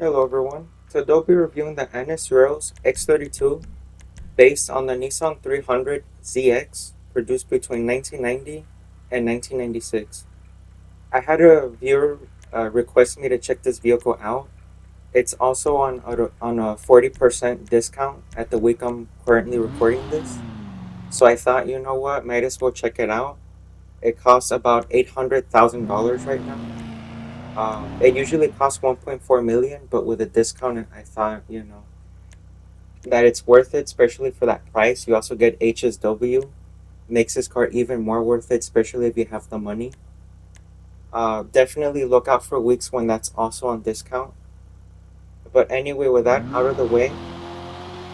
Hello everyone. Today I'll be reviewing the NS Rails X32 based on the Nissan 300ZX produced between 1990 and 1996. I had a viewer request me to check this vehicle out. It's also on a 40% discount at the week I'm currently recording this. So I thought, you know what, might as well check it out. It costs about $800,000 right now. It usually costs 1.4 million, but with a discount, I thought, that it's worth it, especially for that price. You also get HSW, makes this car even more worth it, especially if you have the money. Definitely look out for weeks when that's also on discount. But anyway, with that out of the way,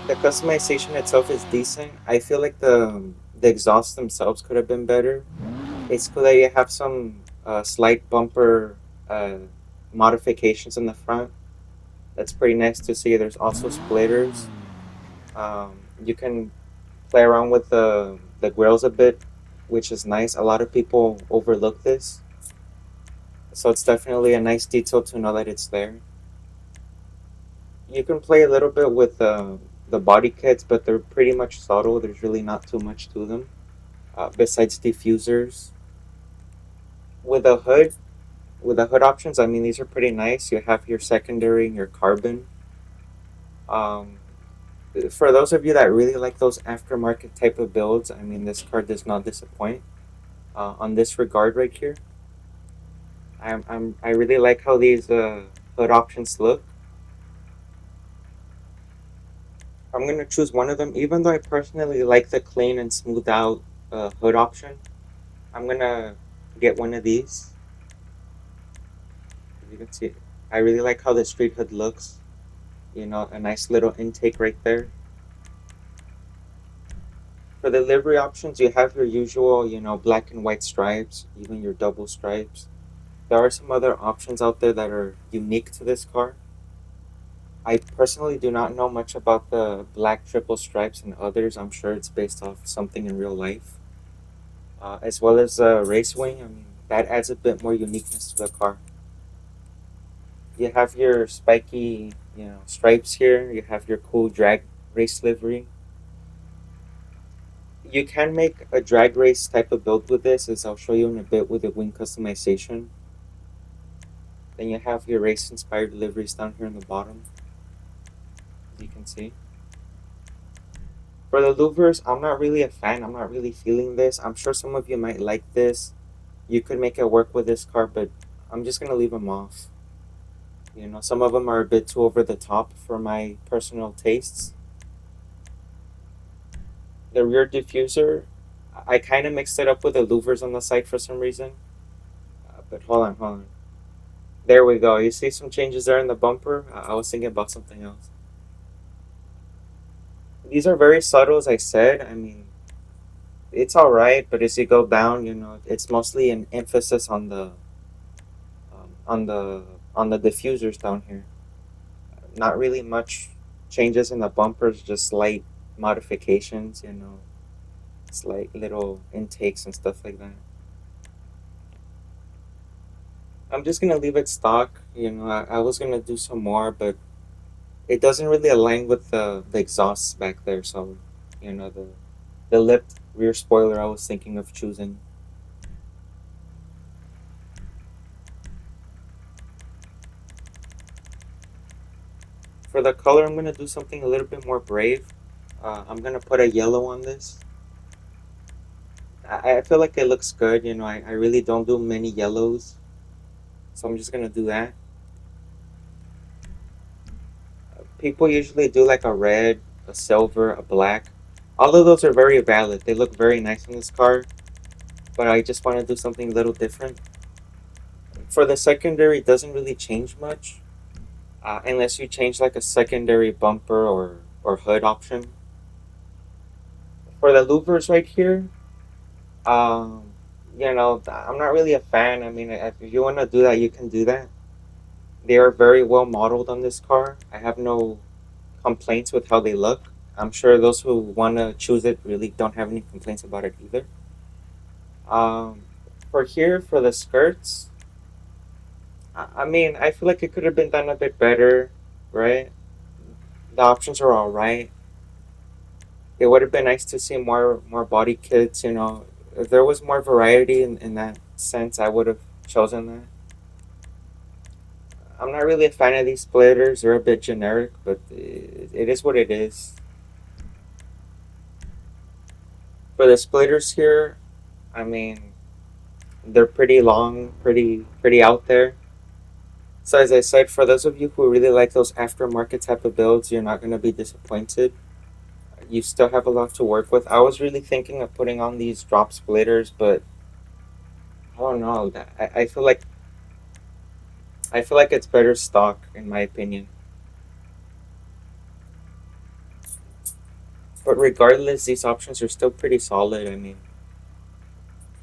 the customization itself is decent. I feel like the exhausts themselves could have been better. It's cool that you have some slight bumper uh, modifications in the front. That's pretty nice to see. There's also splitters. You can play around with the grills a bit, which is nice. A lot of people overlook this, so it's definitely a nice detail to know that it's there. You can play a little bit with the body kits, but they're pretty much subtle. There's really not too much to them, besides diffusers. With a hood, with the hood options, I mean these are pretty nice. You have your secondary and your carbon. Um, for those of you that really like those aftermarket type of builds, I mean this car does not disappoint on this regard right here. I really like how these hood options look. I'm gonna choose one of them, even though I personally like the clean and smooth out hood option. I'm gonna get one of these. As you can see, I really like how the street hood looks. You know, a nice little intake right there. For the livery options, you have your usual, black and white stripes, even your double stripes. There are some other options out there that are unique to this car. I personally do not know much about the black triple stripes and others. I'm sure it's based off something in real life. As well as race wing, I mean, that adds a bit more uniqueness to the car. You have your spiky, stripes here. You have your cool drag race livery. You can make a drag race type of build with this, as I'll show you in a bit with the wing customization. Then you have your race inspired liveries down here in the bottom, as you can see. For the louvers, I'm not really a fan. I'm not really feeling this. I'm sure some of you might like this. You could make it work with this car, but I'm just gonna leave them off. Some of them are a bit too over the top for my personal tastes. The rear diffuser, I kind of mixed it up with the louvers on the side for some reason. But hold on. There we go. You see some changes there in the bumper? I was thinking about something else. These are very subtle, as I said. I mean, it's all right, but as you go down, it's mostly an emphasis on um, on the on the diffusers down here. Not really much changes in the bumpers, just slight modifications, slight little intakes and stuff like that. I'm just gonna leave it stock. I was gonna do some more, but it doesn't really align with the exhausts back there. So, the lipped rear spoiler I was thinking of choosing. For the color, I'm gonna do something a little bit more brave. I'm gonna put a yellow on this. I feel like it looks good. I really don't do many yellows, so I'm just gonna do that. People usually do like a red, a silver, a black. All of those are very valid. They look very nice on this car, but I just want to do something a little different. For the secondary, it doesn't really change much, unless you change like a secondary bumper or hood option. For the louvers right here, um, I'm not really a fan. I mean, if you want to do that, you can do that. They are very well modeled on this car. I have no complaints with how they look. I'm sure those who want to choose it really don't have any complaints about it either. Um, for here, for the skirts, I mean, I feel like it could have been done a bit better, right? The options are all right. It would have been nice to see more body kits. If there was more variety in that sense, I would have chosen that. I'm not really a fan of these splitters. They're a bit generic, but it is what it is. For the splitters here, I mean, they're pretty long, pretty out there. So as I said, for those of you who really like those aftermarket type of builds, you're not going to be disappointed. You still have a lot to work with. I was really thinking of putting on these drop splitters, but I don't know. I feel like it's better stock in my opinion. But regardless, these options are still pretty solid. I mean,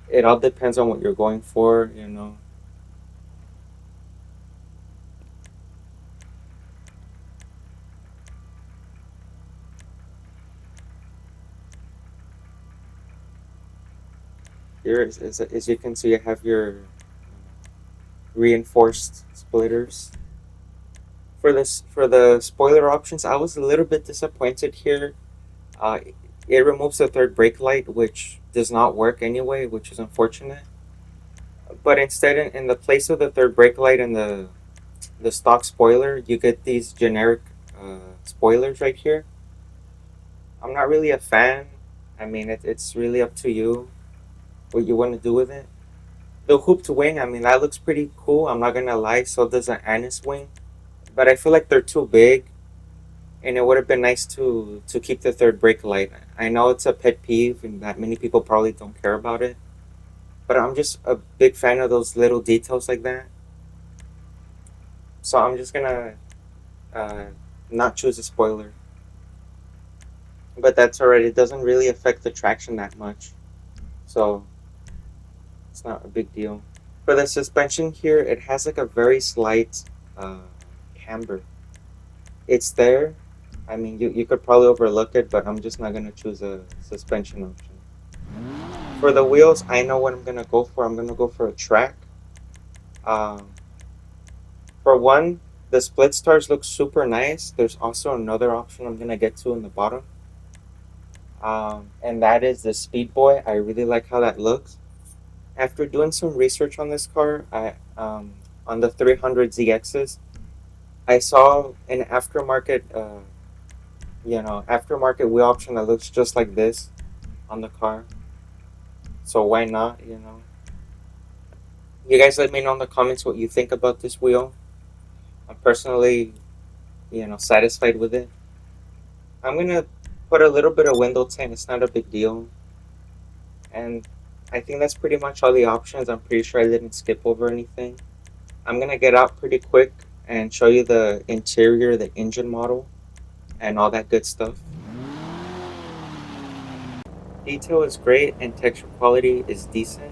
it all depends on what you're going for. Here, as you can see, I have your reinforced splitters. For the spoiler options, I was a little bit disappointed here. Uh, it removes the third brake light, which does not work anyway, which is unfortunate. But instead, in the place of the third brake light and the stock spoiler, you get these generic spoilers right here. I'm not really a fan. I mean, it's really up to you what you want to do with it. The hooped wing, I mean, that looks pretty cool. I'm not gonna lie. So does an anise wing, but I feel like they're too big, and it would have been nice to keep the third brake light. I know it's a pet peeve, and that many people probably don't care about it, but I'm just a big fan of those little details like that. So I'm just gonna uh, not choose a spoiler, but that's alright. It doesn't really affect the traction that much, so it's not a big deal. For the suspension here, it has like a very slight uh, camber. It's there. I mean, you could probably overlook it, but I'm just not gonna choose a suspension option. For the wheels, I know what I'm gonna go for. I'm gonna go for a track. Um, for one, the split stars look super nice. There's also another option I'm gonna get to in the bottom, and that is the Speed Boy. I really like how that looks. After doing some research on this car, on the 300 ZXs, I saw an aftermarket wheel option that looks just like this on the car. So why not? You guys let me know in the comments what you think about this wheel. I'm personally, satisfied with it. I'm gonna put a little bit of window tint. It's not a big deal, and I think that's pretty much all the options. I'm pretty sure I didn't skip over anything. I'm gonna get out pretty quick and show you the interior, the engine model, and all that good stuff. Detail is great and texture quality is decent.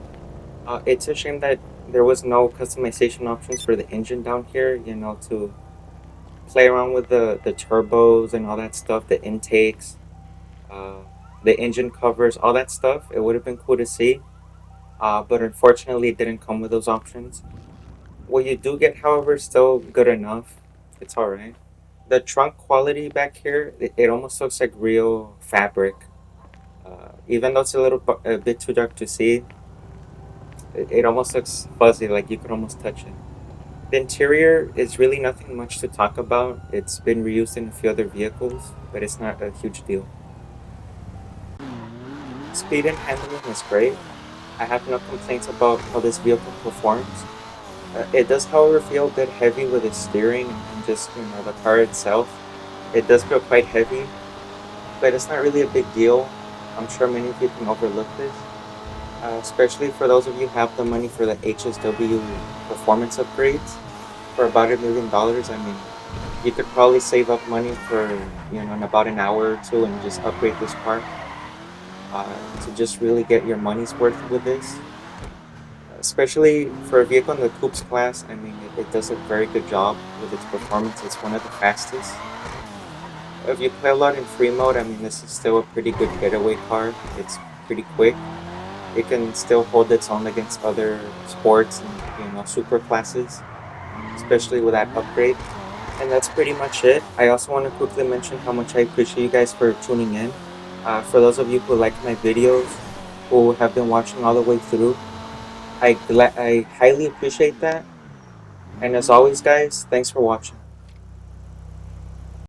It's a shame that there was no customization options for the engine down here, to play around with the turbos and all that stuff, the intakes, uh, the engine covers, all that stuff. It would have been cool to see, but unfortunately, it didn't come with those options. What you do get, however, is still good enough. It's alright. The trunk quality back here, it almost looks like real fabric. Even though it's a bit too dark to see, it almost looks fuzzy, like you could almost touch it. The interior is really nothing much to talk about. It's been reused in a few other vehicles, but it's not a huge deal. Speed and handling is great. I have no complaints about how this vehicle performs. It does, however, feel a bit heavy with its steering and just, the car itself. It does feel quite heavy, but it's not really a big deal. I'm sure many of you can overlook this, especially for those of you who have the money for the HSW performance upgrades for about $1 million. I mean, you could probably save up money for, in about an hour or two and just upgrade this car to just really get your money's worth with this. Especially for a vehicle in the coupes class, I mean, it does a very good job with its performance. It's one of the fastest. If you play a lot in free mode, I mean, this is still a pretty good getaway car. It's pretty quick. It can still hold its own against other sports and super classes. especially with that upgrade. And that's pretty much it. I also want to quickly mention how much I appreciate you guys for tuning in. For those of you who like my videos, who have been watching all the way through, I highly appreciate that. And as always, guys, thanks for watching.